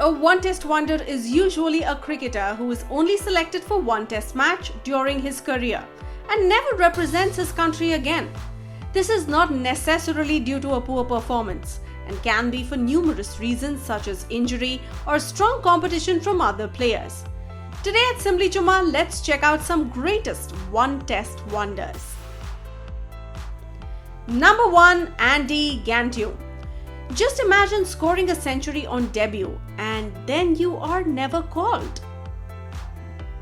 A one-test wonder is usually a cricketer who is only selected for one test match during his career and never represents his country again. This is not necessarily due to a poor performance and can be for numerous reasons such as injury or strong competition from other players. Today at Simply Chumma, let's check out some greatest one-test wonders. Number 1. Andy Gantium. Just imagine scoring a century on debut and then you are never called.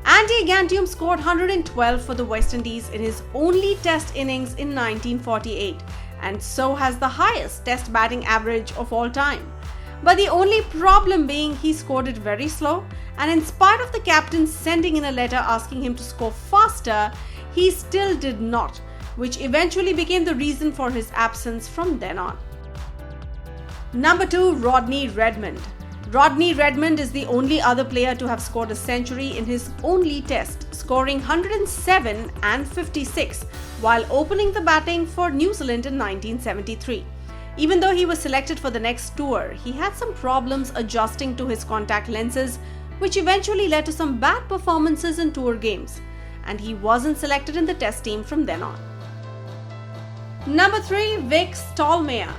Andy Gantium scored 112 for the West Indies in his only test innings in 1948 and so has the highest test batting average of all time. But the only problem being he scored it very slow, and in spite of the captain sending in a letter asking him to score faster, he still did not, which eventually became the reason for his absence from then on. Number 2. Rodney Redmond. Rodney Redmond is the only other player to have scored a century in his only test, scoring 107 and 56 while opening the batting for New Zealand in 1973. Even though he was selected for the next tour, he had some problems adjusting to his contact lenses, which eventually led to some bad performances in tour games, and he wasn't selected in the test team from then on. Number 3. Vic Stallmeyer.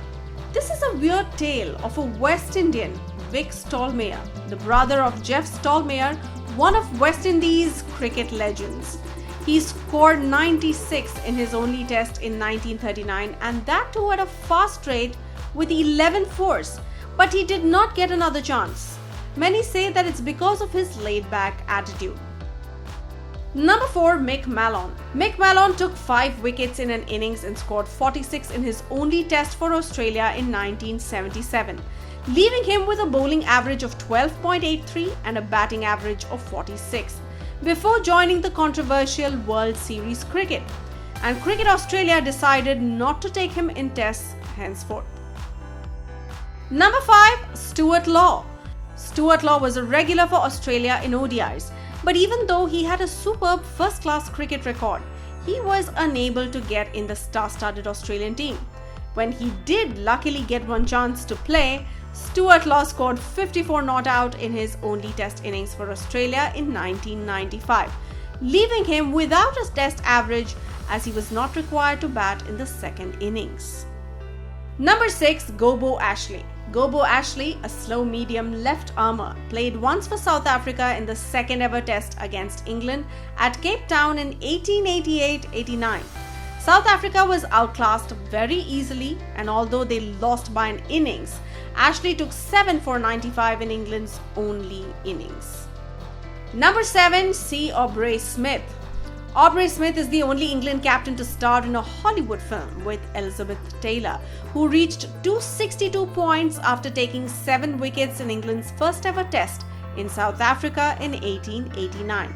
This is a weird tale of a West Indian, Vic Stallmeyer, the brother of Jeff Stallmeyer, one of West Indies cricket legends. He scored 96 in his only test in 1939 and that too at a fast rate with 11 fours, but he did not get another chance. Many say that it's because of his laid-back attitude. Number 4. Mick Mallon. Mick Mallon took 5 wickets in an innings and scored 46 in his only test for Australia in 1977, leaving him with a bowling average of 12.83 and a batting average of 46. Before joining the controversial World Series cricket, and Cricket Australia decided not to take him in tests henceforth. Number 5. Stuart Law. Stuart Law was a regular for Australia in ODIs, but even though he had a superb first-class cricket record, he was unable to get in the star-studded Australian team. When he did luckily get one chance to play, Stuart Law scored 54 not out in his only test innings for Australia in 1995, leaving him without a test average as he was not required to bat in the second innings. Number 6. Gobo Ashley. Gobo Ashley, a slow medium left armer, played once for South Africa in the second ever test against England at Cape Town in 1888-89. South Africa was outclassed very easily, and although they lost by an innings, Ashley took 7 for 95 in England's only innings. Number 7. C. Aubrey Smith. Aubrey Smith is the only England captain to star in a Hollywood film with Elizabeth Taylor, who reached 262 points after taking 7 wickets in England's first ever test in South Africa in 1889.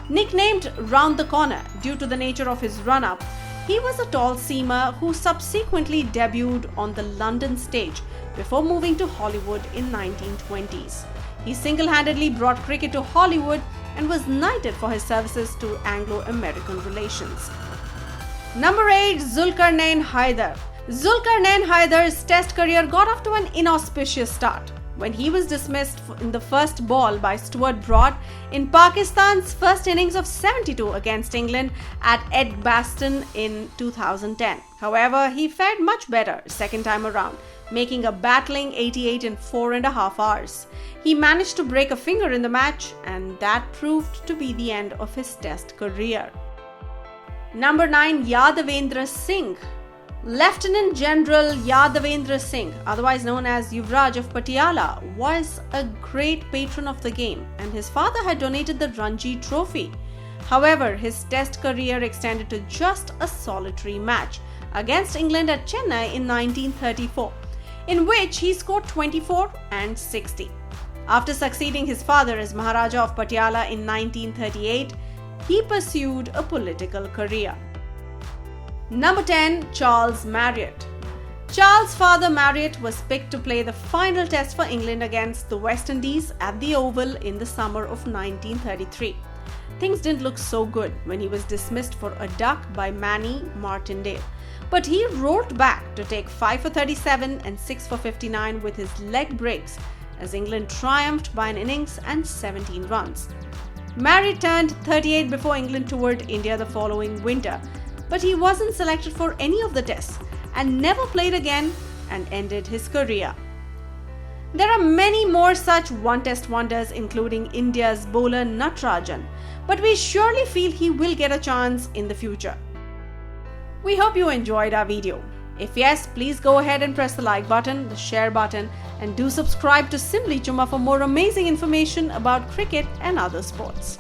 Nicknamed Round the Corner due to the nature of his run-up, he was a tall seamer who subsequently debuted on the London stage before moving to Hollywood in 1920s. He single-handedly brought cricket to Hollywood and was knighted for his services to Anglo-American relations. Number 8. Zulkarnain Haider. Zulkarnain Haider's test career got off to an inauspicious start when he was dismissed in the first ball by Stuart Broad in Pakistan's first innings of 72 against England at Edgbaston in 2010. However, he fared much better second time around, making a battling 88 in 4.5 hours. He managed to break a finger in the match, and that proved to be the end of his test career. Number 9. Yadavendra Singh. Lieutenant General Yadavendra Singh, otherwise known as Yuvraj of Patiala, was a great patron of the game, and his father had donated the Ranji Trophy. However, his test career extended to just a solitary match against England at Chennai in 1934, in which he scored 24 and 60. After succeeding his father as Maharaja of Patiala in 1938, he pursued a political career. Number 10. Charles Marriott. Charles' father Marriott was picked to play the final test for England against the West Indies at the Oval in the summer of 1933. Things didn't look so good when he was dismissed for a duck by Manny Martindale, but he roared back to take 5 for 37 and 6 for 59 with his leg breaks as England triumphed by an innings and 17 runs. Marriott turned 38 before England toured India the following winter, but he wasn't selected for any of the tests and never played again and ended his career. There are many more such one-test wonders, including India's bowler Natarajan, but we surely feel he will get a chance in the future. We hope you enjoyed our video. If yes, please go ahead and press the like button, the share button, and do subscribe to Simply Chumma for more amazing information about cricket and other sports.